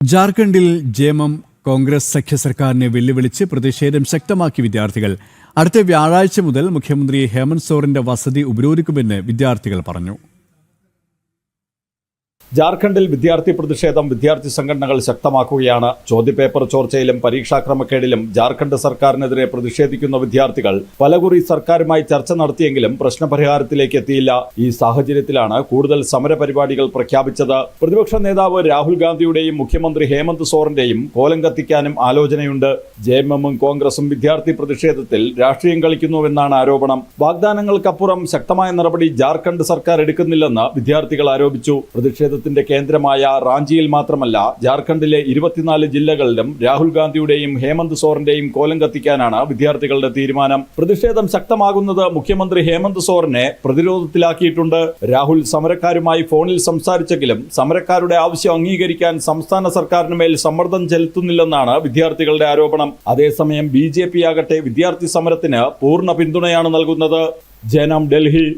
ജാർഖണ്ഡിൽ ജെഎംഎം കോൺഗ്രസ് സഖ്യ സർക്കാരിനെ വെല്ലുവിളിച്ച് പ്രതിഷേധം ശക്തമാക്കി വിദ്യാർത്ഥികൾ. അടുത്ത വ്യാഴാഴ്ച മുതൽ മുഖ്യമന്ത്രി ഹേമന്ത് സോറന്റെ വസതി ഉപരോധിക്കുമെന്ന് വിദ്യാർത്ഥികൾ പറഞ്ഞു. ജാർഖണ്ഡിൽ വിദ്യാർത്ഥി പ്രതിഷേധം വിദ്യാർത്ഥി സംഘടനകൾ ശക്തമാക്കുകയാണ്. ചോദ്യപേപ്പർ ചോർച്ചയിലും പരീക്ഷാക്രമക്കേടിലും ജാർഖണ്ഡ് സർക്കാരിനെതിരെ പ്രതിഷേധിക്കുന്ന വിദ്യാർത്ഥികൾ പലകുറി സർക്കാരുമായി ചർച്ച നടത്തിയെങ്കിലും പ്രശ്നപരിഹാരത്തിലേക്ക് എത്തിയില്ല. ഈ സാഹചര്യത്തിലാണ് കൂടുതൽ സമരപരിപാടികൾ പ്രഖ്യാപിച്ചത്. പ്രതിപക്ഷ നേതാവ് രാഹുൽ ഗാന്ധിയുടെയും മുഖ്യമന്ത്രി ഹേമന്ത് സോറന്റെയും കോലം കത്തിക്കാനും ആലോചനയുണ്ട്. ജെഎംഎമ്മും കോൺഗ്രസും വിദ്യാർത്ഥി പ്രതിഷേധത്തിൽ രാഷ്ട്രീയം കളിക്കുന്നുവെന്നാണ് ആരോപണം. വാഗ്ദാനങ്ങൾക്കപ്പുറം ശക്തമായ നടപടി ജാർഖണ്ഡ് സർക്കാർ എടുക്കുന്നില്ലെന്ന് വിദ്യാർത്ഥികൾ ആരോപിച്ചു. പ്രതിഷേധ കേന്ദ്രമായ റാഞ്ചിയിൽ മാത്രമല്ല ജാർഖണ്ഡിലെ 24 ജില്ലകളിലും രാഹുൽ ഗാന്ധിയുടെയും ഹേമന്ത് സോറന്റെയും കോലം കത്തിക്കാനാണ് വിദ്യാർത്ഥികളുടെ തീരുമാനം. പ്രതിഷേധം ശക്തമാകുന്നത് മുഖ്യമന്ത്രി ഹേമന്ത് സോറനെ പ്രതിരോധത്തിലാക്കിയിട്ടുണ്ട്. രാഹുൽ സമരക്കാരുമായി ഫോണിൽ സംസാരിച്ചെങ്കിലും സമരക്കാരുടെ ആവശ്യം അംഗീകരിക്കാൻ സംസ്ഥാന സർക്കാരിന് മേൽ സമ്മർദ്ദം ചെലുത്തുന്നില്ലെന്നാണ് വിദ്യാർത്ഥികളുടെ ആരോപണം. അതേസമയം BJP ആകട്ടെ വിദ്യാർത്ഥി സമരത്തിന് പൂർണ്ണ പിന്തുണയാണ് നൽകുന്നത്. ജനം, ഡൽഹി.